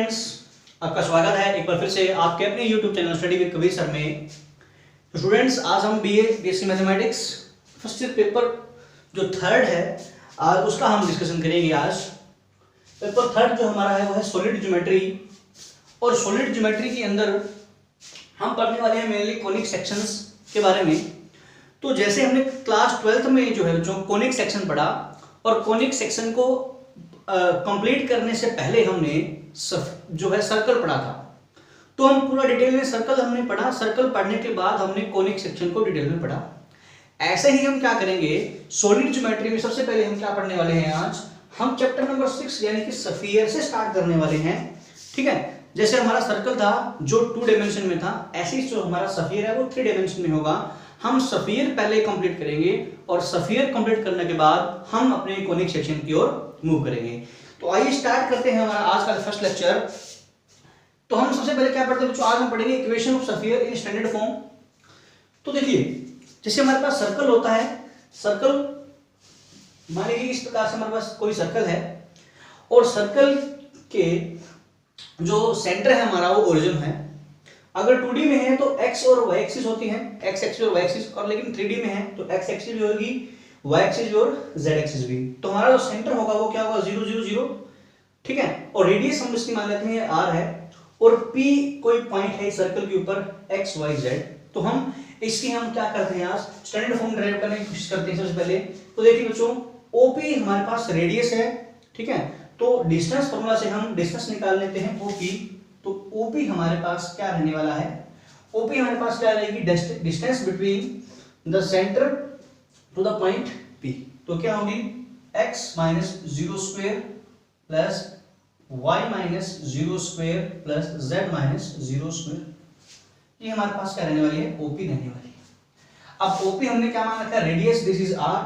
Friends, आपका स्वागत है एक बार फिर से आपके अपने YouTube channel study with Kabir sir में। तो स्टूडेंट्स, आज हम BSc mathematics first year paper जो थर्ड है आज उसका हम डिस्कशन करेंगे। आज पेपर थर्ड जो हमारा है वो है सॉलिड ज्योमेट्री, और सॉलिड ज्योमेट्री के अंदर हम पढ़ने वाले हैं मेनली कोनिक सेक्शंस के बारे में। तो जैसे हमने क्लास 12th में जो है जो कोनिक सेक्शन पढ़ा, और कोनिक सेक्शन को कंप्लीट करने से पहले हमने जो है सर्कल पढ़ा था, तो हम पूरा डिटेल में सर्कल हमने पढ़ा। सर्कल पढ़ने के बाद हमने कोनिक सेक्शन को डिटेल में पढ़ा। ऐसे ही हम क्या करेंगे, सॉलिड ज्योमेट्री में सबसे पहले हम क्या पढ़ने वाले हैं, आज हम चैप्टर नंबर 6 यानी कि स्फीयर से स्टार्ट करने वाले हैं। ठीक है, जैसे हमारा सर्कल था जो 2 डायमेंशन में था, ऐसे ही जो हमारा स्फीयर है वो 3 डायमेंशन में होगा। हम स्फीयर पहले कंप्लीट करेंगे और स्फीयर कंप्लीट करने के बाद हम अपने कोनिक सेक्शन की ओर मूव करेंगे। तो आइए स्टार्ट करते हैं हमारा आज का फर्स्ट लेक्चर। तो हम सबसे पहले क्या पढ़ते हैं बच्चों, आज हम पढ़ेंगे equation of sphere in standard form. तो देखिए, जैसे हमारे पास सर्कल होता है, सर्कल मान लीजिए इस प्रकार से हमारे पास कोई सर्कल है, और सर्कल के जो सेंटर है हमारा वो ओरिजिन है। अगर 2D में है तो x और y एक्सिस होती है, x एक्सिस और y एक्सिस, और लेकिन 3D में है तो x एक्सिस भी होगी, y एक्सिस भी और z एक्सिस भी। तो हमारा जो सेंटर होगा वो क्या होगा, 0 0 0। ठीक है, और रेडियस हम इसकी मान लेते हैं r है, और p कोई पॉइंट है सर्कल के ऊपर x y z। तो हम इसकी हम क्या करते हैं, आज स्टैंडर्ड फॉर्म ड्राइव करने की कोशिश करते हैं। सबसे पहले तो देखिए बच्चों, OP हमारे पास रेडियस है। ठीक है, तो डिस्टेंस फॉर्मूला से हम डिस्टेंस निकाल लेते हैं OP। तो OP हमारे पास क्या रहने वाला है, OP हमारे पास क्या रहेगी, distance between the centre to the point P। तो क्या होगी, x minus 0 square plus y minus 0 square plus z minus 0 square. ये हमारे पास क्या रहने वाली है, OP रहने वाली है। अब OP हमने क्या मान रखा है, रेडियस दिस इज r,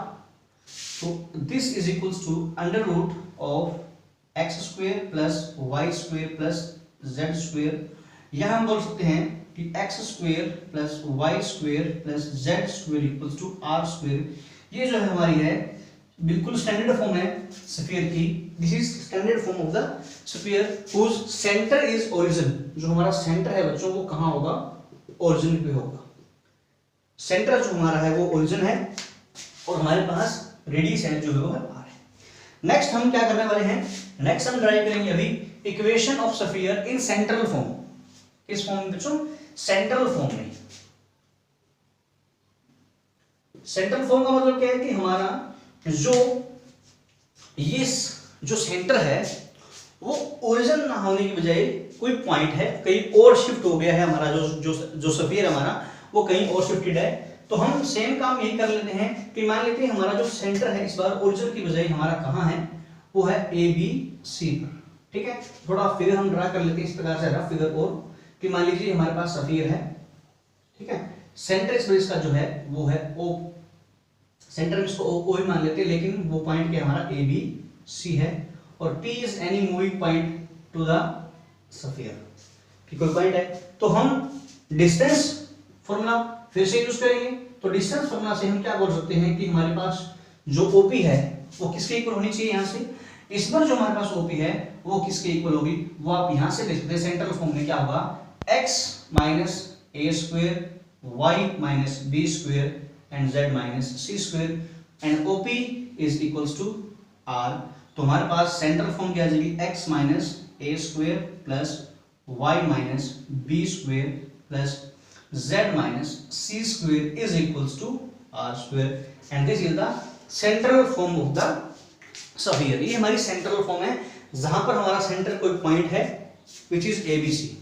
तो this is equals to under root of x square plus y square plus z square. यह हम बोल सकते हैं कि x square plus y square plus z square equals to r square. ये जो है हमारी है बिल्कुल स्टैंडर्ड फॉर्म है स्फीयर की। This is standard form of the sphere whose centre is origin. जो हमारा सेंटर है बच्चों वो कहां होगा, ओरिजिन पे होगा। सेंटर जो हमारा है वो ओरिजिन है, और हमारे पास रेडियस है जो है वो r है। नेक्स्ट हम क्या करने वाले हैं, नेक्स्ट हम ड्राइव करेंगे अभी equation of sphere in central form. किस फॉर्म में बच्चों, सेंट्रल फॉर्म में। सेंट्रल फॉर्म का मतलब क्या है कि हमारा जो ये जो सेंटर है वो ओरिजिन ना होने की बजाय कोई पॉइंट है कहीं और शिफ्ट हो गया है। हमारा जो स्फीयर हमारा वो कहीं और शिफ्टेड है। तो हम सेम काम यही कर लेते हैं कि मान लेते हैं हमारा जो सेंटर है इस बार ओरिजिन की बजाय हमारा कहां है, वो है ABC पर। ठीक है, थोड़ा फिगर हम ड्रा कर लेते हैं इस प्रकार से रफ फिगर, और कि मान लीजिए हमारे पास स्फीयर है। ठीक है, सेंटर इसका जो है वो है O, सेंटर में इसको O ही मान लेते हैं, लेकिन वो पॉइंट क्या हमारा ABC है, और P is any moving point two the sphere, कि कोई पॉइंट है। तो हम डिस्टेंस फॉर्मूला फिर से यूज करेंगे। तो डिस्टेंस फॉर्मूला से हम क्या बोल सकते हैं कि हमारे पास जो OP है वो किसके इक्वल होनी चाहिए, यहां से इस पर जो हमारे पास OP है वो किसके इक्वल होगी, वो आप यहां से देख सकते हैं। सेंट्रल फॉर्म में क्या होगा, x minus a square y minus b square and z minus c square, and OP is equals to r। तो हमारे पास सेंट्रल फॉर्म क्या आ जाएगी, x minus a square plus y minus b square plus z minus c square is equals to r square, and this is the central form of the sphere. ये हमारी central form है जहां पर हमारा centre कोई point है which is ABC।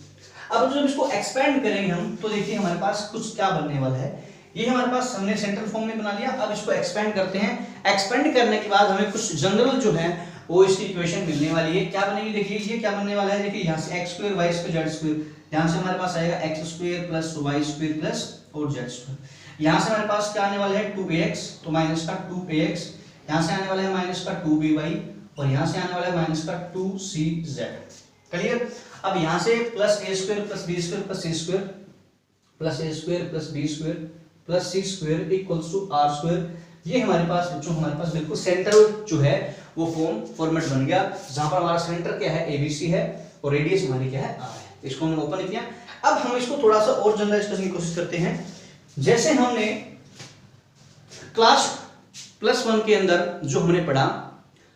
अब जब इसको एक्सपेंड करेंगे हम, तो देखिए हमारे पास कुछ क्या बनने वाला है। ये हमारे पास हमने सेंट्रल फॉर्म में बना लिया। अब इसको एक्सपेंड करते हैं। एक्सपेंड करने के बाद हमें कुछ जनरल जो है वो इसकी इक्वेशन मिलने वाली है। क्या बनेगी, देखिए ये क्या बनने वाला है, देखिए यहाँ से x square y square z square, यहाँ से हमारे पास आएगा x square plus y square plus और z स्क्वायर। यहाँ से हमारे पास क्या आने वाला है 2ax, तो माइनस का 2ax, यहाँ से आने वाला है माइनस का 2by, और यहाँ से आने वाला है माइनस का 2cz। क्लियर। अब यहाँ से plus a square plus b square plus c square plus a square plus b square plus c square equals to r square. ये हमारे पास बच्चों हमारे पास बिल्कुल सेंटर जो है वो फॉर्मेट बन गया, जहां पर हमारा सेंटर क्या है ABC है, और रेडियस हमारी क्या है r है। इसको हमने ओपन किया। अब हम इसको थोड़ा सा और जनरलाइज करने की कोशिश करते हैं। जैसे हमने क्लास +1 के अंदर जो हमने पढ़ा,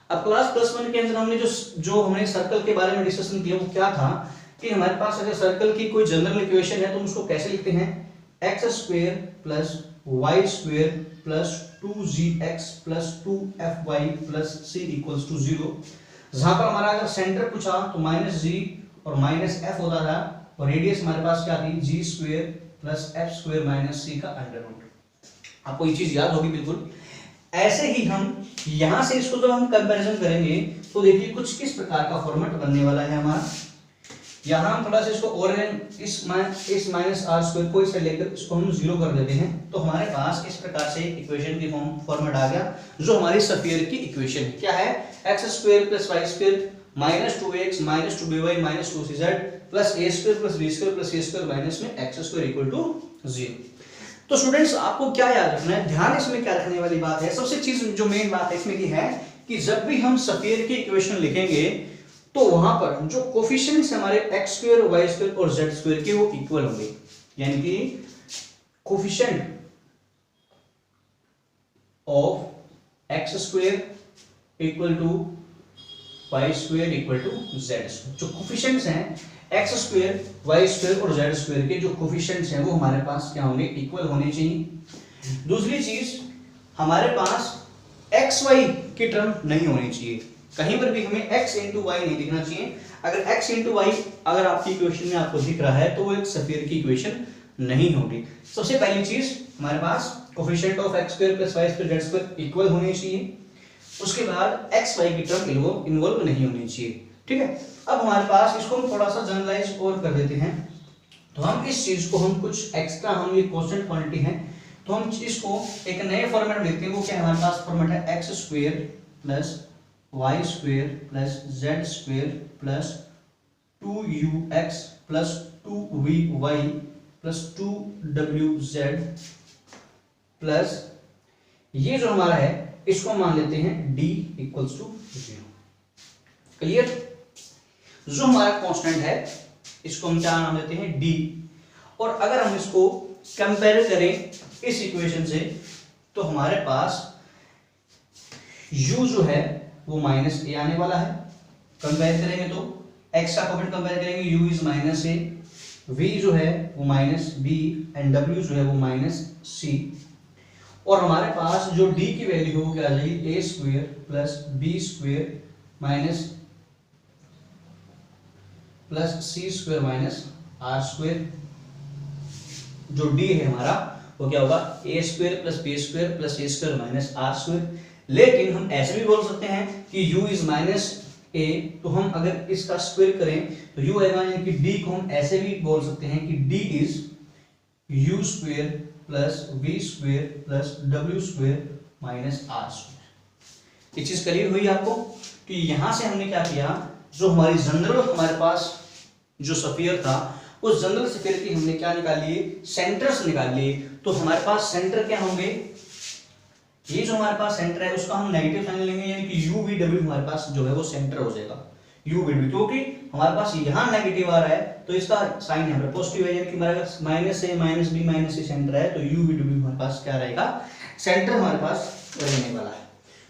अब क्लास +1 के अंदर हमने जो हमने सर्कल के बारे में डिस्कशन किया वो क्या था कि हमारे पास अगर सर्कल की कोई जनरल इक्वेशन है तो हम उसको कैसे लिखते हैं, x² + y² + 2gx + 2fy + c = 0। जहां पर हमारा अगर सेंटर पूछा तो -g और -f होता था और रेडियस हमारे पास क्या थी, g² + f² - c का √। आपको ये चीज याद होगी बिल्कुल। ऐसे ही हम यहां से इसको जब हम कंपैरिजन करेंगे तो देखिए कुछ किस प्रकार का फॉर्मेट बनने वाला है हमारा। यहां हम थोड़ा सा इसको और इस -r² को इसे लेकर इसको हम 0 कर देते हैं तो हमारे पास इस प्रकार से इक्वेशन की फॉर्मेट आ गया जो हमारी स्फीयर की इक्वेशन है। क्या है, x² + y² -2x - 2by - 2cz + a² + b² + c² - x² = 0। तो स्टूडेंट्स आपको क्या याद रखना है, ध्यान इसमें क्या रखने वाली बात है, सबसे चीज जो मेन बात है इसमें की है कि जब भी हम स्फीयर की इक्वेशन लिखेंगे तो वहां पर जो कोफिशिएंट्स हमारे x² y² और z² के वो इक्वल होंगे, यानी कि coefficient of x² = y² = z²। जो कोफिशिएंट्स हैं x² y² और z² के जो कोफिशिएंट्स हैं वो हमारे पास क्या होंगे, इक्वल होने चाहिए। दूसरी चीज हमारे पास xy की टर्म नहीं होनी चाहिए, कहीं पर भी हमें x × y नहीं दिखना चाहिए। अगर x × y अगर आपकी इक्वेशन में आपको दिख रहा है तो वो एक स्फीयर की इक्वेशन नहीं होगी। सबसे पहली चीज हमारे पास coefficient of x² + y² z² equal होने चाहिए। उसके बाद x y की टर्म इन्वॉल्व नहीं होनी चाहिए, ठीक है। अब हमारे पास इसको हम थोड़ा सा जनरलाइज और कर देते हैं तो हम इस चीज को हम कुछ एक्स्ट्रा, हम ये कांस्टेंट क्वांटिटी है तो हम इसको एक नए फॉर्मेट में लिखते हैं। वो क्या है, हमारे पास फॉर्मेट है x² + y² + z² + 2ux + 2vy + 2wz plus ये जो हमारा है इसको मान लेते हैं d = 0। क्लियर। जो हमारा कांस्टेंट है इसको हम क्या नाम देते हैं, d। और अगर हम इसको कंपेयर करें इस इक्वेशन से तो हमारे पास u जो है वो -a आने वाला है। कंपेयर करेंगे तो x का कोफिशिएंट कंपेयर करेंगे, u is -a, v जो है वो -b एंड w जो है वो -c। और हमारे पास जो d की वैल्यू हो क्या आ जाएगी, a² + b² + c² - r²। जो d है हमारा वो क्या होगा, a² + b² + a² - r²। लेकिन हम ऐसे भी बोल सकते हैं कि u is -a, तो हम अगर इसका स्क्वायर करें तो u आएगा, यानी कि d को हम ऐसे भी बोल सकते हैं कि d is u² + v² + w² - r²। ये चीज क्लियर हुई आपको कि यहां से हमने क्या किया, जो हमारी जनरल हमारे पास जो स्फीयर था उस जनरल स्फीयर की हमने क्या निकाल लिए, सेंटर्स निकाल लिए। तो हमारे पास सेंटर क्या होंगे, ये जो हमारे पास सेंटर है उसका हम नेगेटिव साइन लेंगे, यानी कि u v w हमारे पास जो है वो सेंटर हो जाएगा u v w, क्योंकि हमारे पास यहाँ नेगेटिव आ रहा है तो इसका साइन यहाँ पे पॉजिटिव है, यानी कि हमारे पास -a - b - c सेंटर है तो u v w हमारे पास क्या रहेगा, सेंटर हमारे पास रहने वाला है।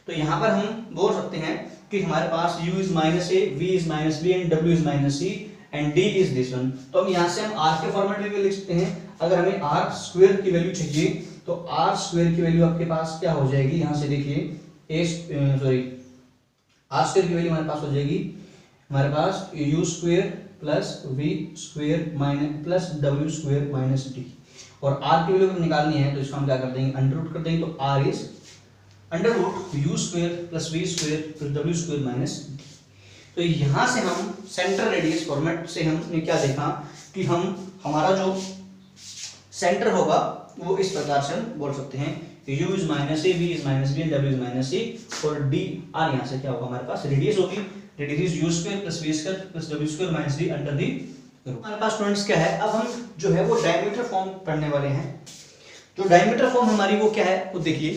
तो यहाँ पर हम बोल सकते हैं कि हमारे पास u is -a, v is -b and w is -c and d is this one। तो हम यहाँ से हम r के फॉर्मेट में भी लिख सकते हैं। अगर हमें r² की वैल्यू चाहिए तो r² की वैल्यू आपके पास क्या हो जाएगी, यहाँ से देखिए r² की वैल्यू हमारे पास हो जाएगी, हमारे पास u² + v² + w² - d। और r की वैल्यू निकालनी है तो इसको हम क्या कर देंगे, अंडर कर देंगे। तो r is √u² + v² + w² - d। तो यहां से हम सेंटर रेडियस फॉर्मेट से हमने क्या देखा कि हम हमारा जो सेंटर होगा वो इस प्रकार से हम बोल सकते हैं कि u is -a, v is -b and w is -c और d r यहां से क्या होगा, हमारे पास रेडियस होगी, radius is u² + v² + w² - d under the root. हमारे पास स्टूडेंट्स क्या है, अब हम जो है वो डायमीटर फॉर्म पढ़ने वाले हैं। जो डायमीटर फॉर्म हमारी वो क्या है वो देखिए।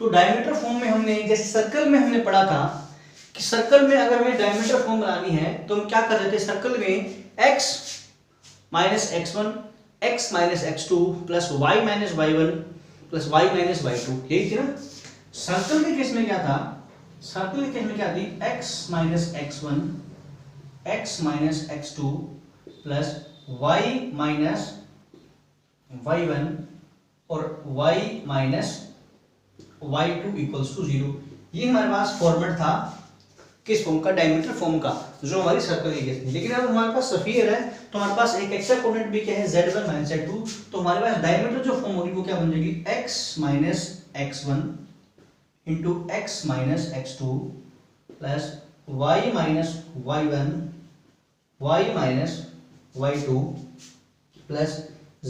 तो डायमीटर फॉर्म में हमने जैसे सर्कल में हमने पढ़ा था कि सर्कल में अगर हमें डायमीटर फॉर्म बनानी है तो हम क्या कर रहे थे, सर्कल में x minus x1 x minus x2 plus y minus y1 plus y minus y2, यही थी ना। सर्कल के केस में क्या था, सर्कल के केस में क्या थी, x minus x1 x minus x2 plus y minus y1 और y minus y2 equals to 0। ये हमारे पास फॉर्मेट था किस फॉर्म का, डायमीटर फॉर्म का, जो हमारी सर्कल के केस में। लेकिन अब हमारे पास स्फीयर है तो हमारे पास एक एक्स्ट्रा कोऑर्डिनेट भी क्या है, z1 माइनस z2, तो हमारे पास डायमीटर जो फॉर्म होगी वो क्या बन जाएगी, x minus x1 into x minus x2 plus y minus y1 y minus y2 plus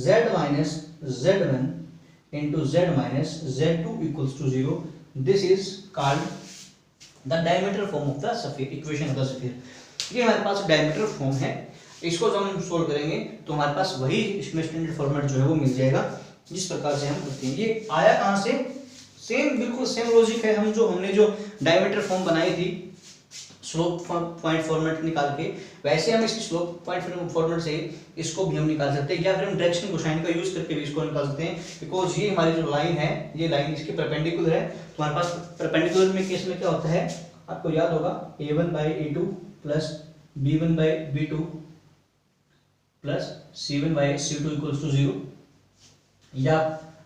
z minus z1 into z minus z2 equals to 0. This is called the diameter form of the sphere, equation of the sphere. ये हमारे पास diameter form है। इसको जब हम solve करेंगे तो हमारे पास वही इसमें स्टैंडर्ड फॉर्मेट जो है वो मिल जाएगा जिस प्रकार से हम करते हैं। ये आया कहाँ से, सेम बिल्कुल सेम लॉजिक है। हमने जो डायमीटर फॉर्म बनाई थी स्लोप पॉइंट फॉर्मेट निकाल के, वैसे हम इसकी स्लोप पॉइंट फॉर्मेट से इसको भी हम निकाल सकते हैं, या फिर हम डायरेक्शन कोसाइन का यूज करके भी इसको निकाल सकते हैं। बिकॉज ये हमारी जो लाइन है, ये लाइन इसके परपेंडिकुलर है, तो हमारे पास परपेंडिकुलर में केस में क्या होता है, आपको याद होगा a1 by a2 plus b1 by b2 plus c1 by c2 equals to 0। या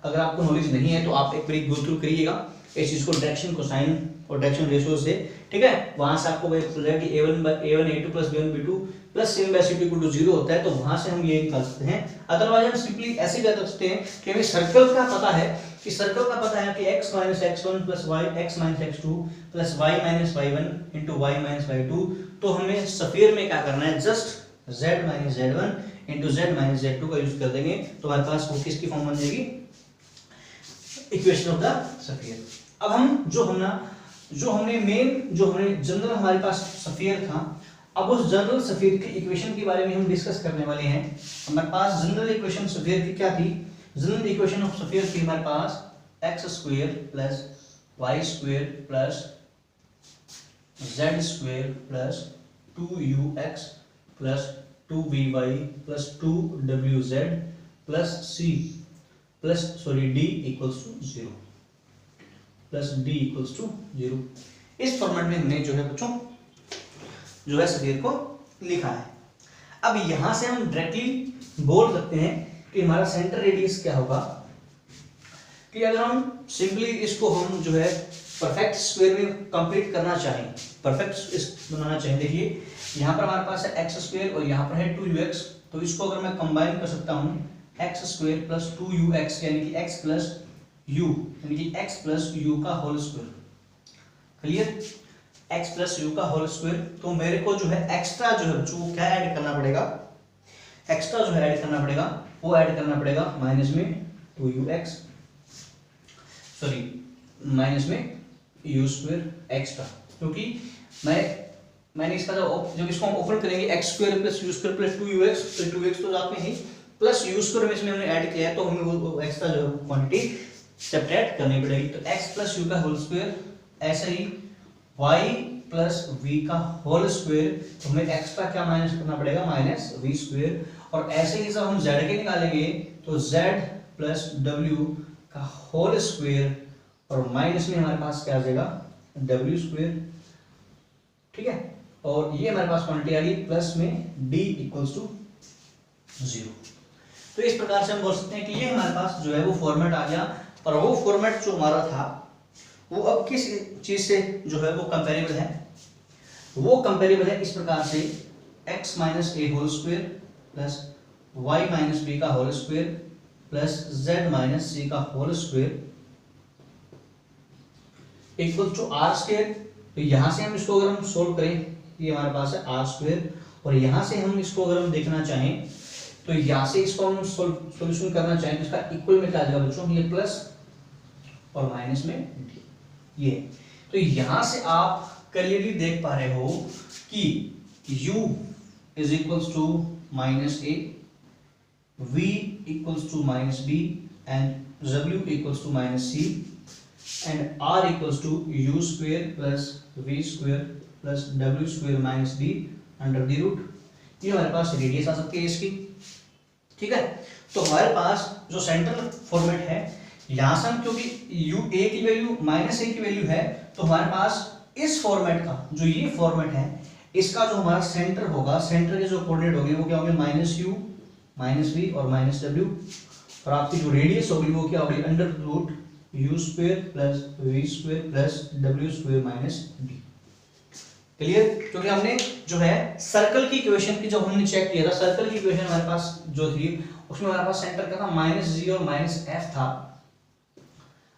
अगर आपको नॉलेज नहीं है तो आप एक बार गो थ्रू करिएगा इस चीज को डायरेक्शन कोसाइन और डायरेक्शन रेशियो से, ठीक है। वहां से आपको पता चलेगा कि a1 a2 plus b1 b2 plus c1 by c2 equal to 0 होता है, तो वहां से हम ये निकाल सकते हैं। अदरवाइज हम सिंपली ऐसे जा सकते हैं कि हमें सर्कल का पता है कि x minus x1 plus y x minus x2 plus y minus y1 into y minus y2, तो हमें स्फीयर में क्या करना है, just z minus z1 into z minus z2 का यूज कर देंगे, तो हमारे पास वो किसकी फॉर्म बन जाएगी, इक्वेशन ऑफ द स्फीयर। अब हम जो हमने जनरल हमारे पास स्फीयर था, अब उस जनरल स्फीयर की इक्वेशन के बारे में हम डिस्कस करने वाले हैं। हमारे पास जनरल इक्वेशन स्फीयर की क्या थी, जनरल इक्वेशन ऑफ स्फीयर थी हमारे पास x square plus y square plus z square plus 2ux plus 2vy plus 2wz plus d equals to 0 plus d equals to 0। इस फॉर्मेट में हमने जो है बच्चों जो है स्फीयर को लिखा है। अब यहां से हम डायरेक्टली बोल सकते हैं कि हमारा सेंटर रेडियस क्या होगा, कि अगर हम सिंपली इसको हम जो है परफेक्ट स्क्वायर में कंप्लीट करना चाहें, परफेक्ट बनाना चाहें, देखिए यहाँ पर हमारे पास है x स्क्वायर और यहाँ पर है 2ux, तो इसको अगर मैं कंबाइन कर सकता हूँ x स्क्वायर प्लस 2ux यानी कि x प्लस u यानी कि x प्लस u का whole square, clear, x plus u का होल स्क्वायर। तो मेरे को जो है एक्स्ट्रा जो है जो क्या ऐड करना पड़ेगा, एक्स्ट्रा जो है ऐड करना पड़ेगा, वो ऐड करना पड़ेगा माइनस में 2ux, सॉरी माइनस में u स्क्वायर एक्स्ट्रा, क्योंकि मैंने इसका जब इसको हम ओपन करेंगे x square plus u square plus 2ux, तो 2x तो जाते हैं प्लस u स्क्वायर में इसमें हमने ऐड किया है, तो हमें वो एक्स्ट्रा जो क्वांटिटी सेपरेट करनी पड़ेगी। तो x प्लस u का होल स्क्वायर, ऐसे ही y प्लस v का होल स्क्वायर, तो हमें एक्स्ट्रा क्या माइनस करना पड़ेगा, माइनस v स्क्वायर। और ऐसे ही जब हम z के निकालेंगे तो z प्लस w का होल स्क्वायर और माइनस में हमारे पास क्या आ जाएगा, w स्क्वायर, ठीक है। और ये हमारे पास क्वांटिटी आ गई प्लस में d इक्वल्स टू 0। तो इस प्रकार से हम बोल सकते हैं कि ये हमारे पास जो है वो फॉर्मेट आ गया, और वो फॉर्मेट जो हमारा था वो अब किस चीज से जो है वो कंपेरेबल है, वो कंपेरेबल है इस प्रकार से x minus A whole square plus y minus B का whole square plus z minus C का whole square equal to R square. तो यहां से हम इसको अगर हम सोल्व करें, ये हमारे पास है आर स्क्वायर, और यहां से हम इसको अगर हम देखना चाहें तो यहां से इसको हम सॉल्यूशन करना चाहें तो इसका इक्वल में क्या आ जाएगा बच्चों, ये प्लस और माइनस में ये। तो यहां से आप क्लियरली देख पा रहे हो कि u is equals to minus A, v equals to minus B and w equals to minus C and r equals to u square plus v square plus W square minus D under the root. ये हमारे पास radius आ सकती है इसकी। ठीक है, तो हमारे पास जो सेंट्रल फॉर्मेट है, यहां से हम क्योंकि यू ए की वैल्यू माइनस ए की वैल्यू है, तो हमारे पास इस फॉर्मेट का जो ये फॉर्मेट है, इसका जो हमारा सेंटर होगा, सेंटर के जो कोऑर्डिनेट होंगे वो क्या होंगे, माइनस यू माइनस वी और माइनस डब्ल्यू। और आपकी जो रेडियस होगी वो क्या होगी, under root U square plus V square plus W square minus D. Clear? क्योंकि हमने जो है सर्कल की इक्वेशन की जब हमने चेक किया था, सर्कल की इक्वेशन हमारे पास जो थी उसमें हमारे पास सेंटर क्या था, माइनस जी और माइनस एफ था।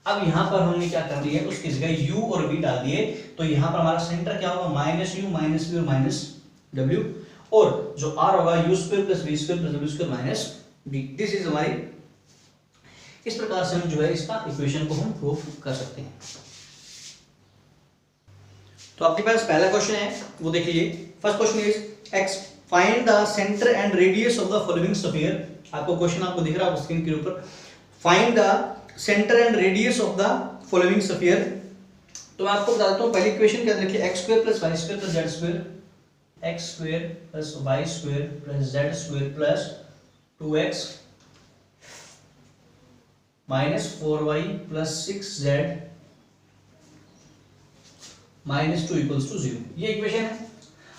अब यहां पर हमने क्या कर दिया, उसकी जगह u और v डाल दिए, तो यहां पर हमारा सेंटर क्या होगा, माइनस यू माइनस वी और माइनस w, और जो r होगा u square plus v square plus w square minus d। This is हमारी, इस प्रकार से हम जो है इसका इक्वेशन को हम प्रूव कर सकते हैं। तो आपके पास पहला क्वेश्चन है वो देख लीजिए। First question is x find the centre and radius of the following sphere. आपको क्वेश्चन आपको दिख रहा है स्क्रीन के ऊपर, find the centre and radius of the following sphere. तो मैं आपको बता देता हूं, पहली इक्वेशन क्या देखिए, x square plus y square plus z square, x square plus y square plus z square plus 2x minus 4y plus 6z minus 2 equals to 0। ये इक्वेशन है।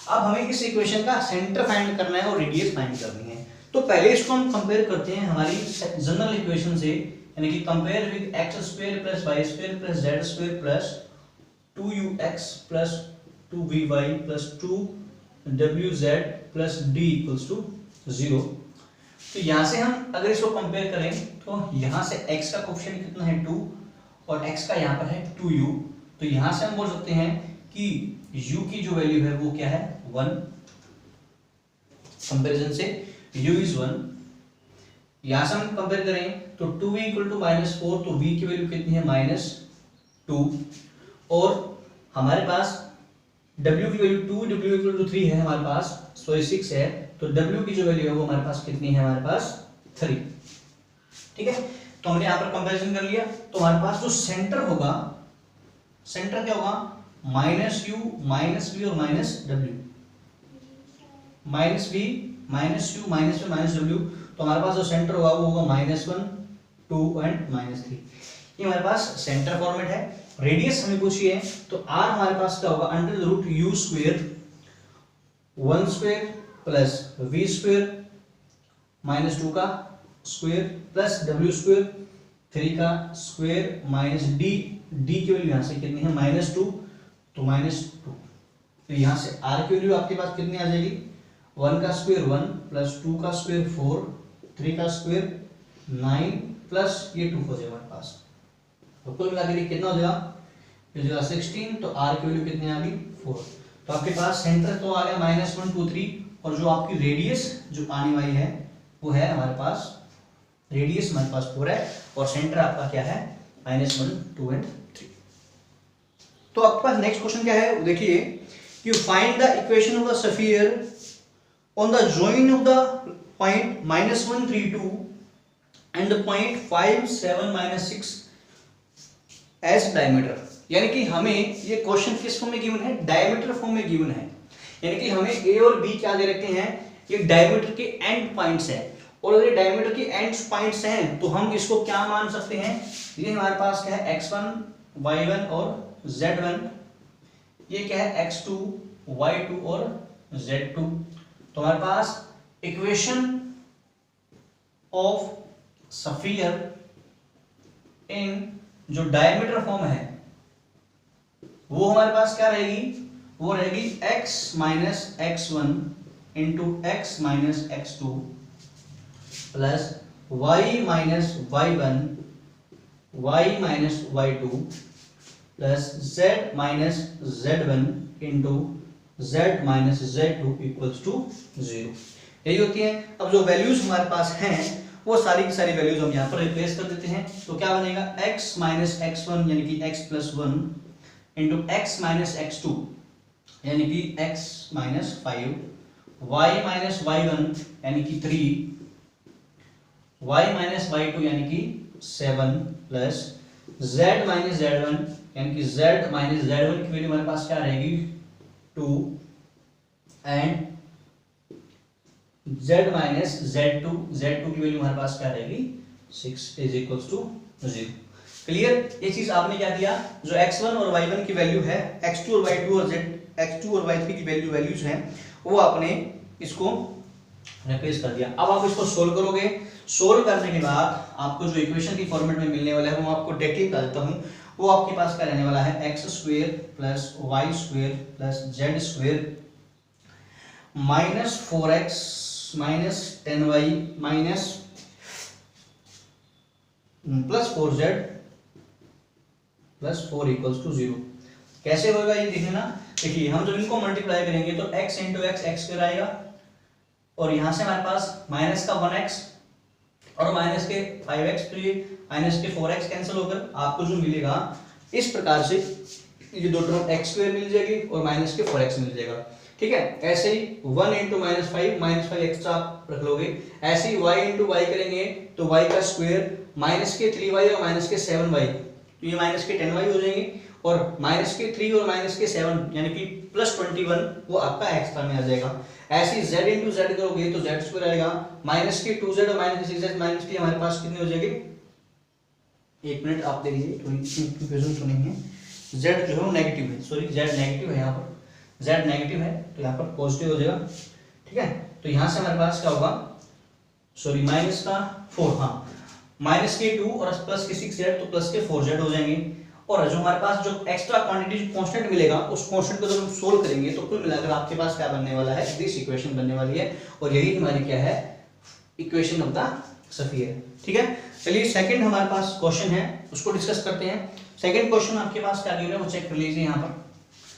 अब हमें इस इक्वेशन का सेंटर फाइंड करना है और रेडियस फाइंड करनी है। तो पहले इसको हम कंपेयर करते हैं हमारी जनरल इक्वेशन से, यानी कि compare with X square plus Y square plus Z square plus 2ux plus 2vy plus 2wz plus d equals to 0। तो यहां से हम अगर इसको कंपेयर करें तो यहां से x का कोएफिशिएंट कितना है 2 और x का यहां पर है 2u, तो यहां से हम बोल सकते हैं कि u की जो वैल्यू है वो क्या है 1। कंपैरिजन से u इज 1। यहां से हम कंपेयर करें तो 2v इक्वल टू -4, तो v की वैल्यू कितनी है -2, और हमारे पास w की वैल्यू 2, w इक्वल टू 3 है हमारे पास, सॉरी 6 है, तो w की जो वैल्यू है वो हमारे पास कितनी है, हमारे पास 3। ठीक है, तो हमने यहां पर कंपैरिजन कर लिया। तो हमारे पास जो सेंटर होगा, सेंटर क्या होगा, -u -v और -w, -v -u -v -w। तो हमारे पास जो सेंटर होगा वो होगा -1 2 एंड -3। ये हमारे पास सेंटर फॉर्मेट है। रेडियस हमें पूछी है, तो r हमारे पास क्या होगा, under root u square 1 square plus v square -2 का स्क्वायर प्लस w स्क्वायर 3 का स्क्वायर माइनस d की वैल्यू यहां से कितनी है -2, तो -2। तो यहां से r की वैल्यू आपके पास कितनी आ जाएगी, 1 का स्क्वायर 1 प्लस 2 का स्क्वायर 4, 3 का स्क्वायर 9 प्लस ये 2 हो जाएगा हमारे पास। तो कुल मिला के कितना हो जाएगा, ये हो जाएगा 16। तो r की वैल्यू कितनी आ गई 4। तो आपके पास सेंटर तो आ गया -1 2 3, और जो आपकी रेडियस जो आने वाली है वो है हमारे पास, रेडियस हमारे पास 4 है और सेंटर आपका क्या है -1 2 एंड 3। तो आपके पास नेक्स्ट क्वेश्चन क्या है देखिए, you find the equation of the sphere on the join of the point -1 3 2 and the point 5 7 6 as diameter. यानी कि हमें ये क्वेश्चन किस फॉर्म में गिवन है, डायमीटर फॉर्म में गिवन है। यानी कि हमें a और b क्या दे रखे हैं, ये डायमीटर के एंड पॉइंट्स हैं, और अगर डायमीटर के एंड पॉइंट्स हैं तो हम इसको क्या मान सकते हैं, ये हमारे पास क्या है x1 y1 और z1, ये क्या है x2 y2 और z2। तो हमारे पास इक्वेशन ऑफ स्फीयर इन जो डायमीटर फॉर्म है वो हमारे पास क्या रहेगी, वो रहेगी x minus x1 into x minus x2 plus y minus y1 y minus y2 plus z minus z1 into z minus z2 equals to 0। यही होती है। अब जो वैल्यूज हमारे पास हैं वो सारी की सारी वैल्यूज हम यहाँ पर रिप्लेस कर देते हैं। तो क्या बनेगा, x माइनस x1 यानी कि x plus 1 into x minus x2 यानी कि x minus 5, y minus y1 यानी कि 3, y माइनस y2 यानी कि 7 प्लस z माइनस z1 यानी कि z माइनस z1 की वैल्यू हमारे पास क्या रहेगी 2 एंड z माइनस z2 की वैल्यू हमारे पास क्या रहेगी 6 इज इक्वल्स टू 0। क्लियर। ये चीज आपने क्या किया, जो x1 और y1 की वैल्यू है, x2 और y2 और x2 और y3 की वैल्यूज हैं, वो आपने इसको रिप्लेस कर दिया। अब आप इसको सोल्व करोगे, सोल्व करने के बाद आपको जो इक्वेशन की फॉर्मेट में मिलने वाला है वो आपको डायरेक्टली बता देता हूँ। वो आपके पास क्या रहने वाला है, X square plus Y square plus Z square minus 4x minus 10y minus plus 4z plus 4 equals to 0। कैसे होगा ये देखने ना। देखिए हम जब इनको मल्टीप्लाई करेंगे तो x इंटू एक्स स्क्वायर आएगा, और यहां से हमारे पास माइनस का 1x और माइनस के 5x, तो ये माइनस के 4x कैंसिल होकर आपको जो मिलेगा इस प्रकार से ये दो टर्म x स्क्वायर मिल जाएगी और माइनस के 4x मिल जाएगा। ठीक है, ऐसे ही 1 इंटू माइनस 5 एक्स्ट्रा आप रख लोगे। ऐसे ही y इंटू वाई करेंगे तो y का स्क्वायर माइनस के 3y और माइनस के 7y, तो ये माइनस के 10y हो जाएंगे, और माइनस के 3 और माइनस के 7 यानी कि प्लस 21 वो आपका एक्स्ट्रा में आ जाएगा। ऐसे ही z इंटू जेड करोगे तो z स्क्वायर आएगा, माइनस के 2z और माइनस के 6z माइनस के हमारे पास कितने हो जाएंगे, एक मिनट आप देखिए थोड़ी कंफ्यूजन तो नहीं है। z जो है वो नेगेटिव है, सॉरी z नेगेटिव है, यहाँ पर z नेगेटिव है तो यहाँ पर पॉजिटिव हो जाएगा। ठीक है, तो यहाँ से हमारे पास क्या होगा, सॉरी माइनस का 4, हाँ माइनस के 2 और प्लस के 6z तो प्लस के 4z हो जाएंगे। और जो हमारे पास जो एक्स्ट्रा क्वांटिटी जो कांस्टेंट मिलेगा उस कांस्टेंट को जब हम सोल्व करेंगे तो कुल मिलाकर आपके पास क्या बनने वाला है, दिस इक्वेशन बनने वाली है, और यही हमारी क्या है, इक्वेशन ऑफ द स्फीयर। ठीक है, चलिए सेकंड हमारे पास क्वेश्चन है उसको डिस्कस करते हैं। सेकंड क्वेश्चन आपके पास क्या गिवन है वो चेक कर लीजिए, यहाँ पर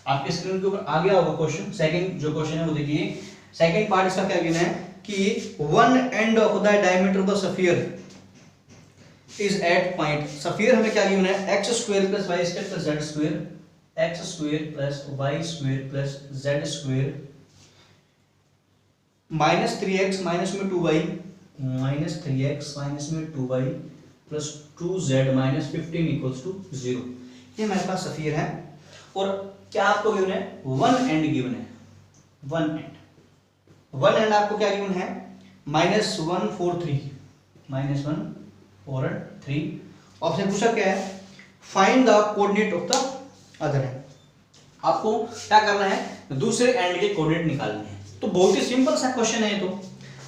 आपके स्क्रीन के ऊपर आ गया होगा क्वेश्चन। सेकंड जो क्वेश्चन है वो देखिए, सेकंड पार्ट इसका क्या गिवन है कि one end of the diameter of the sphere is at point. Sphere हमें क्या गिवन है, x square plus y square plus z square, x square plus y square plus z square minus 3x minus में 2y minus 3x minus में 2y plus 2z minus 15 equals to 0। ये हमारे पास sphere है, और क्या आपको given है, one and given है, वन एंड आपको क्या गिवन है, माइनस 1 4 3 माइनस 1 4 3। ऑप्शन पूछा क्या है, find the coordinate of the other and. आपको क्या करना है, दूसरे एंड के कोऑर्डिनेट निकालने हैं। तो बहुत ही सिंपल सा क्वेश्चन है ये। तो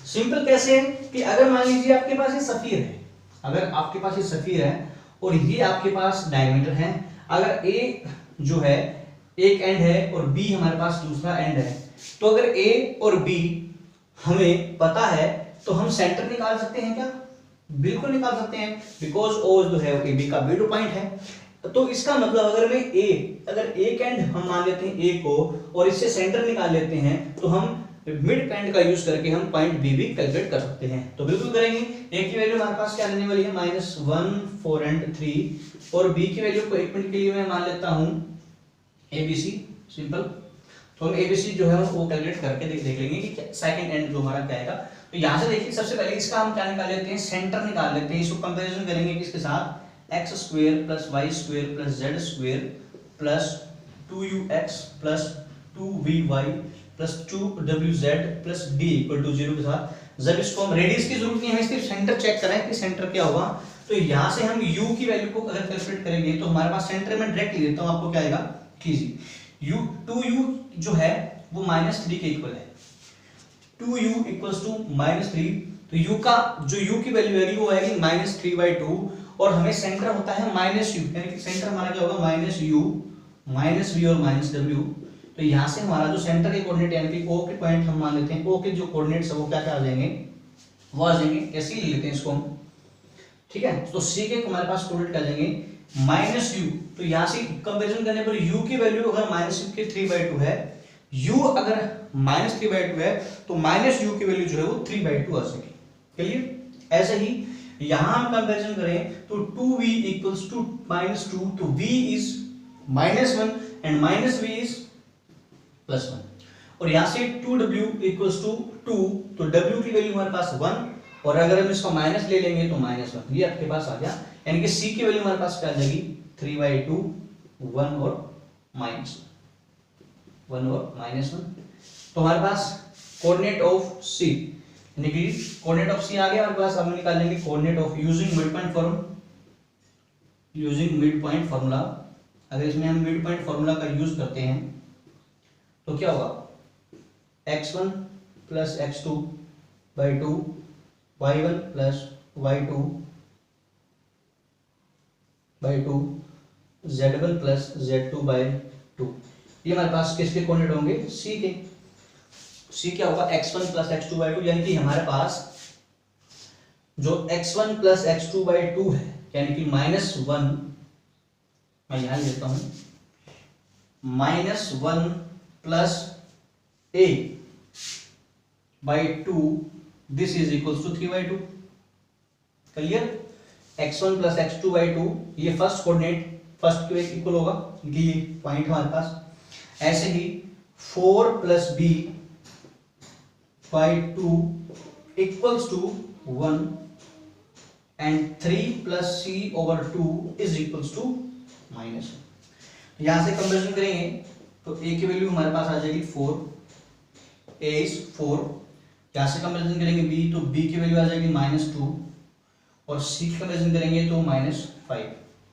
सिंपल कैसे है कि अगर मान लीजिए आपके पास ये स्फीयर है, अगर आपके पास ये स्फीयर है और ये आपके पास डायमीटर है, अगर ए जो है एक एंड है और बी हमारे पास दूसरा एंड है, तो अगर ए और बी हमें पता है तो हम सेंटर निकाल सकते हैं क्या, बिल्कुल निकाल सकते हैं, बिकॉज ओ जो है ए बी का मिड पॉइंट है। तो इसका मतलब अगर एक एंड हम मान लेते हैं ए को और इससे सेंटर निकाल लेते हैं तो हम मिड पॉइंट का यूज करके हम पॉइंट बी भी कैलकुलेट कर सकते हैं। तो बिल्कुल करेंगे। ए की वैल्यू हमारे पास क्या रहने वाली है, माइनस 1 4 एंड 3, और बी की वैल्यू को एक मिनट के लिए मैं मान लेता हूं एबीसी, सिंपल। तो हम एबीसी जो है वो कैलकुलेट करके देख लेंगे कि सेकंड एंड जो हमारा क्या आएगा। तो यहां से देखिए सबसे पहले इसका हम क्या निकाल लेते हैं, सेंटर निकाल लेते हैं। इसको कंपैरिजन करेंगे किसके साथ, x square plus y square plus z square plus 2ux plus 2vy plus 2wz plus d equal to 0 के साथ। जब इसको हम रेडियस की जरूरत नहीं है, सिर्फ सेंटर चेक करें कि सेंटर क्या होगा। तो यहां से हम u की वैल्यू को अगर कैलकुलेट करेंगे तो हमारे पास सेंटर में डायरेक्ट ले लेता हूं, आपको क्या आएगा कीजिए, u 2u जो है वो -3 के इक्वल है, 2u इक्वल्स टू -3। तो u का जो u की वैल्यू आएगी वो आएगी -3/2, और हमें सेंटर होता है -u, यानी कि सेंटर हमारा क्या होगा, -u -v और -w। तो यहां से हमारा जो सेंटर के कोऑर्डिनेट यानी कि o के पॉइंट हम मान लेते हैं, o के जो कोऑर्डिनेट्स है वो क्या क्या आ जाएंगे, वो आ जाएंगे, कैसे ले लेते हैं इसको हम, ठीक है। तो c के हमारे पास कोऑर्डिनेट आ जाएंगे -u। तो यहां से कंपैरिजन करने पर u की वैल्यू अगर -3/2 है, u अगर -3/2 है तो -u की वैल्यू जो है वो 3/2 आ जाएगी। क्लियर। ऐसे ही यहां हम कंपैरिजन करें तो 2v इक्वल्स टू -2, तो v is -1 and -v is +1, और यहां से 2w इक्वल्स टू 2, तो w की वैल्यू हमारे पास 1, और अगर हम इसका माइनस ले लेंगे तो -1, ये आपके पास आ गया। यानी कि c की वैल्यू हमारे पास क्या आ जाएगी, 3/2 1 और -1। 1 और -1। तो हमारे पास कोऑर्डिनेट ऑफ सी यानी कि कोऑर्डिनेट ऑफ सी आ गया हमारे पास। अब हम निकालेंगे coordinate of using mid point formula. Using mid point formula, अगर इसमें हम मिड पॉइंट फॉर्मूला का यूज करते हैं तो क्या होगा, x1 plus x2 by 2, y1 plus y2 by 2, z1 plus z2 by 2। ये हमारे पास किसके कोऑर्डिनेट होंगे, c के। c क्या होगा, x1 प्लस x2 बाई 2, यानी कि हमारे पास जो x1 प्लस x2 बाई 2 है यानी कि -1, मैं यहां लिखता हूं -1 plus a by 2, this is equals to 3 by 2। Clear, x1 plus x2 by 2 ये फर्स्ट कोऑर्डिनेट, फर्स्ट के इक्वल होगा कि ये पॉइंट हमारे पास। ऐसे ही 4 plus b by 2 equals to 1 and 3 plus c over 2 is equals to -1। यहां से कंपैरिजन करेंगे तो a की वैल्यू हमारे पास आ जाएगी 4, a इज 4। यहां से कंपैरिजन करेंगे b, तो b की वैल्यू आ जाएगी -2 और c की कंपैरिजन करेंगे तो -5।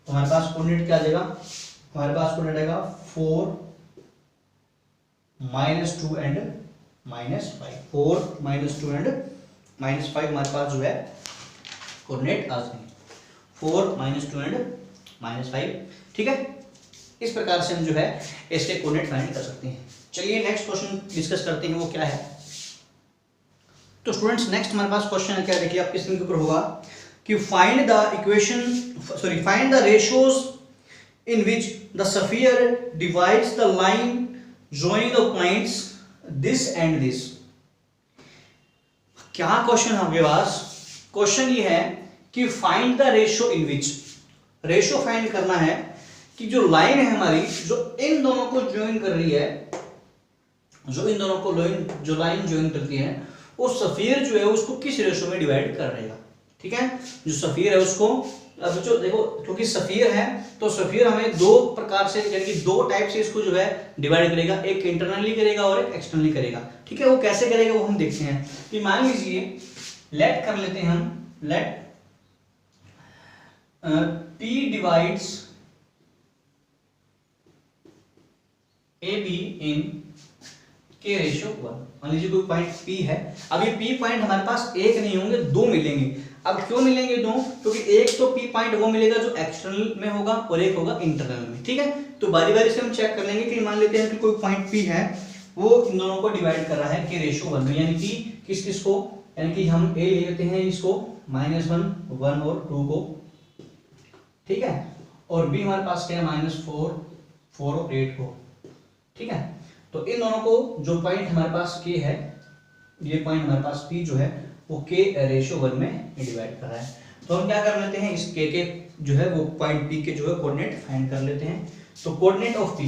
तो हमारे पास कोऑर्डिनेट क्या आ जाएगा, हमारे पास कोऑर्डिनेट आएगा 4 -2 एंड -5। 4 -2 एंड -5 हमारे पास जो है कोऑर्डिनेट आ जाएंगे, 4 -2 एंड -5। ठीक है, इस प्रकार से हम जो है इसके कोऑर्डिनेट फाइंड कर सकते हैं। चलिए नेक्स्ट क्वेश्चन डिस्कस करते हैं, वो क्या है। तो स्टूडेंट्स नेक्स्ट हमारे पास क्वेश्चन है, क्या देखिए आपके स्क्रीन के ऊपर होगा कि find the ratios in which the sphere divides the line joining the points this and this। क्या क्वेश्चन है आपके पास, क्वेश्चन ये है कि find the ratio in which, ratio find करना है कि जो लाइन है हमारी, जो इन दोनों को ज्वाइन कर रही है, जो इन दोनों को जो लाइन ज्वाइन करती है, वो स्फीयर जो है उसको किस रेशियो में डिवाइड कर रहेगा। ठीक है, जो स्फीयर है उसको, अब जो देखो क्योंकि स्फीयर है तो स्फीयर हमें दो प्रकार से यानी कि दो टाइप से इसको जो है डिवाइड करेगा, एक इंटरनली करेगा और एक एक्सटर्नली करेगा। ठीक है, वो कैसे करेगा वो हम देखते हैं। कि मान लीजिए लेट कर लेते हैं हम, लेट P डिवाइड्स AB इन K रेशियो 1। मान लीजिए कोई पॉइंट P है, अब ये P पॉइंट हमारे पास एक नहीं होंगे, दो मिलेंगे। अब क्यों मिलेंगे दो, क्योंकि एक तो P पॉइंट वो मिलेगा जो एक्सटर्नल में होगा और एक होगा इंटरनल में। ठीक है, तो बारी बारी से हम चेक कर लेंगे कि मान लेते हैं कि कोई पॉइंट P है, वो इन दोनों को डिवाइड कर रहा है K रेशियो 1 में, यानी कि किस किस को, यानी कि हम A ले लेते हैं इसको -1, 1 और 2 को। ठीक है, और B हमारे पास क्या है, -4, 4 और 8 को। ठीक है, तो इन दोनों को जो पॉइंट हमारे पास K है, ये पॉइंट हमारे पास P जो है वो K रेशियो 1 में डिवाइड कर रहा है। तो हम क्या कर लेते हैं, इस K के जो है वो पॉइंट P के जो है कोऑर्डिनेट फाइंड कर लेते हैं। तो कोऑर्डिनेट ऑफ P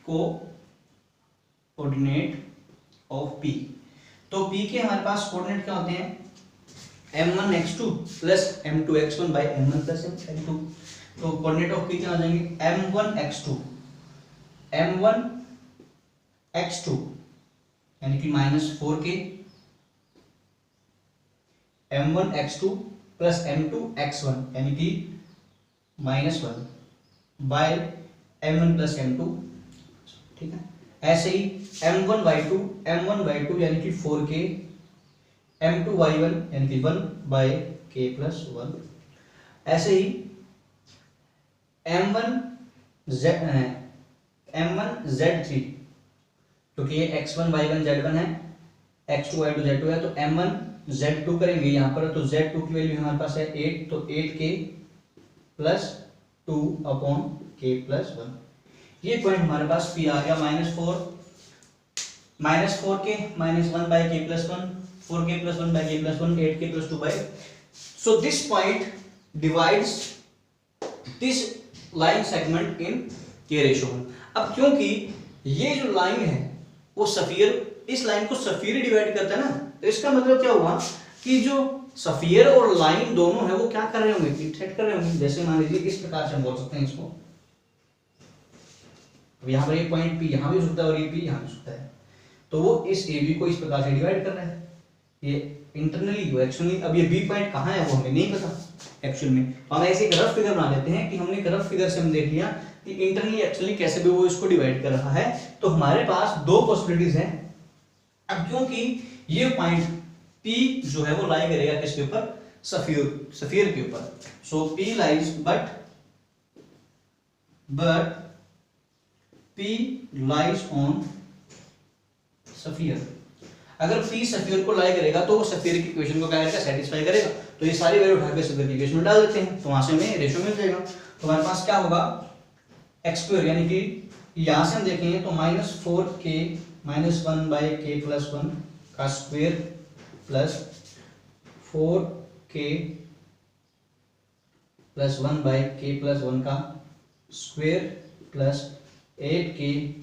को कोऑर्डिनेट ऑफ P, तो P के हमारे पास कोऑर्डिनेट क्या होते हैं, m1 x2 plus m2 x1 by m1 plus m2। तो कोऑर्डिनेट ऑफ P क्या आ जाएंगे, m1 x2 यानी कि -4k, m1 x2 plus m2 x1 यानी कि -1 बाय m1 प्लस m2। ठीक है, ऐसे ही m1 y2 यानी कि 4k, m2 y1 यानी कि 1 बाय k प्लस 1। ऐसे ही m1 z3, क्योंकि ये x1 y1 z1 है, x2 y2 z2 है, तो m1 z2 करेंगे यहाँ पर, तो z2 की वैल्यू हमारे पास है 8, तो 8k plus 2 upon k plus 1। ये पॉइंट हमारे पास P आ गया, -4k -1 by k plus 1, 4k plus 1 by k plus 1, 8k plus 2 by. So this point divides this line segment in K ratio 1। अब क्योंकि ये जो लाइन है वो स्फीयर, इस लाइन को स्फीयर डिवाइड करता है ना, तो इसका मतलब क्या हुआ कि जो स्फीयर और लाइन दोनों है वो क्या कर रहे होंगे, इंटरसेक्ट कर रहे होंगे। जैसे मान लीजिए इस प्रकार से हम बोल सकते हैं इसको, अब यहाँ पर ये पॉइंट P यहाँ भी हो सकता है और ये P यहाँ भी हो सकता है, तो वो इस AB को इस प्रकार से डिवाइड कर रहा है, ये इंटरनली हो एक्चुअली। अब ये B पॉइंट कहाँ है वो हमें नहीं पता एक्चुअल में, तो हम ऐसे एक रफ फिगर बना लेते हैं कि हमने एक रफ फिगर से हम देख लिया कि इंटरनली एक्चुअली कैसे भी वो इसको डिवाइड कर रहा है। तो हमारे पास दो पॉसिबिलिटीज हैं। अब क्योंकि ये पॉइंट P जो है वो लाई करेगा किसके ऊपर, सफियर के ऊपर, सो P lies but P lies on sphere. अगर P सफियर को लाई करेगा तो वो सफियर की इक्वेशन को क्या करेगा, सेटिस्फाई करेगा। तो ये सारी वैल्यू उठा के सफियर की इक्वेशन में डाल देते हैं, तो वहां से हमें रेशियो मिल जाएगा। तो हमारे पास क्या होगा, एक्स स्क्वायर, यानी कि यहां से हम देखेंगे तो -4k - 1/k+1 का स्क्वायर प्लस 4k + 1/k+1 का square plus 8k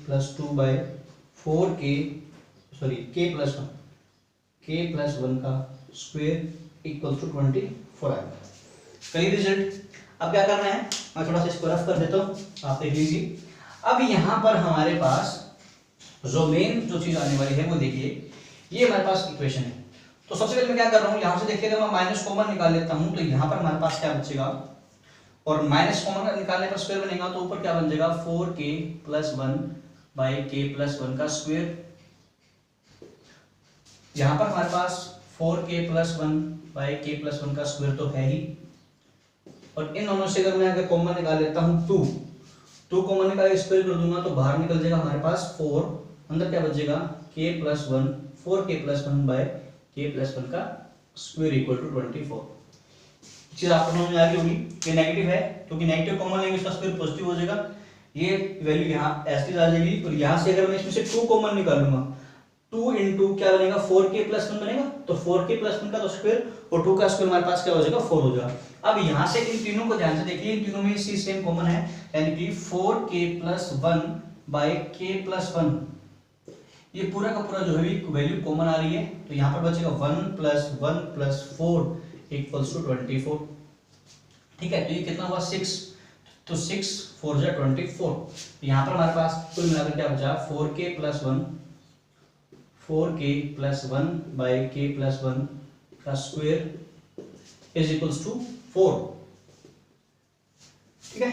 + 2/4k sorry k+1 का स्क्वायर इक्वल टू 24 आएगा। करिए रिजल्ट। अब क्या करना है, मैं थोड़ा सा इसको रफ कर देता हूँ, आप देख लीजिए। अब यहाँ पर हमारे पास जो मेन जो चीज आने वाली है वो देखिए, ये हमारे पास इक्वेशन है। तो सबसे पहले मैं क्या कर रहा हूँ, यहाँ से देखिए अगर मैं माइनस कॉमन निकाल लेता हूँ तो यहाँ पर हमारे पास क्या बचेगा, और माइनस कॉमन निकालने पर स्क्वायर बनेगा तो ऊपर क्या बन जाएगा 4k + 1/k+1 का स्क्वायर। यहाँ पर हमारे पास 4k + 1/k+1 का स्क्वायर तो है ही, और इन दोनों से अगर मैं अगर कॉमन निकाल लेता हूँ 2 कॉमन निकाल स्क्वायर कर दूंगा तो बाहर निकल जाएगा हमारे पास 4, अंदर क्या बचेगा k+1, 4k + 1/k+1 का स्क्वायर इक्वल टू 24। चीज आपको समझ में आ गई होगी। ये नेगेटिव है, क्योंकि नेगेटिव कॉमन लेंगे इसका स्क्वायर पॉजिटिव हो जाएगा, ये वैल्यू यहाँ ऐसी आ जाएगी। और यहाँ से अगर मैं इसमें से 2 कॉमन निकालूंगा, 2 × क्या बनेगा 4k + 1 बनेगा, तो 4k + 1 का तो स्क्वायर और 2 का स्क्वायर हमारे पास क्या हो जाएगा 4 हो जाएगा। अब यहाँ से इन तीनों को ध्यान से देखिए, इन तीनों में सी सेम कॉमन है, यानी कि 4k + 1/k+1, ये पूरा का पूरा जो है वैल्यू कॉमन आ रही है, तो यहाँ पर बचेगा 1 + 1 + 4 = 24। ठीक है, तो ये कितना हुआ 6, तो 6 × 4 = 24। यहाँ पर हमारे पास कुल मिलाकर क्या बचा 4k + 1/k+1 का स्क्वायर = 4। ठीक है,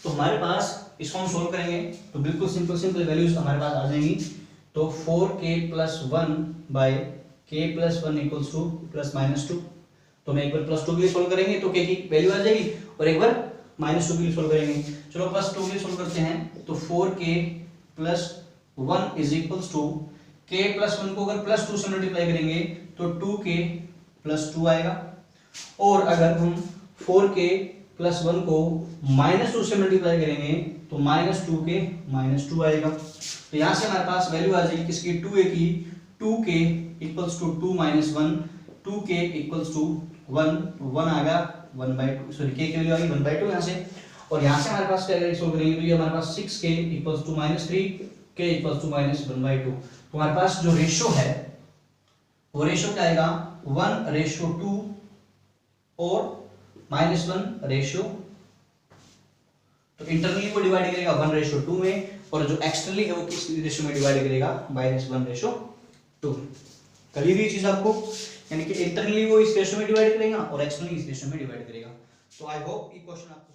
तो हमारे पास इसको हम सोल्व करेंगे तो बिल्कुल सिंपल वैल्यूज हमारे पास आ जाएंगी। तो 4k + 1/k+1 = +-2। तो मैं एक बार +2 के लिए सोल्व करेंगे तो k की वैल्यू आ जाएगी, और एक बार -2 के लिए सोल्व करेंगे। चलो +2 के लिए सोल्व करते हैं, तो 4k + 1 = k + 1 को अगर +2 से मल्टीप्लाई करेंगे तो 2k + 2 आएगा, और अगर हम 4k + 1 को -2 से मल्टीप्लाई करेंगे तो -2k - 2 आएगा। तो यहाँ से हमारे पास वैल्यू आ जाएगी किसकी 2a की, 2k = 2 - 1, 2k = 1 आ गया 1/2, सॉरी k की वैल्यू आ गई 1/2 यहाँ से। और यहाँ से हमारे पास क्या सोल्व करेंगे तो ये हमारे पास 6k = -3, k = -1/2। तो हमारे पास जो रेशियो है वो रेशियो क्या आएगा 1:2 और -1:, तो इंटरनली को डिवाइड करेगा 1:2 में, और जो एक्सटर्नली है वो किस रेशियो में डिवाइड करेगा -1:2। कली भी चीज आपको, यानी कि इंटरनली वो इस रेशियो में डिवाइड करेगा और एक्सटर्नली इस रेशियो में डिवाइड करेगा। तो आई होप ये क्वेश्चन आपको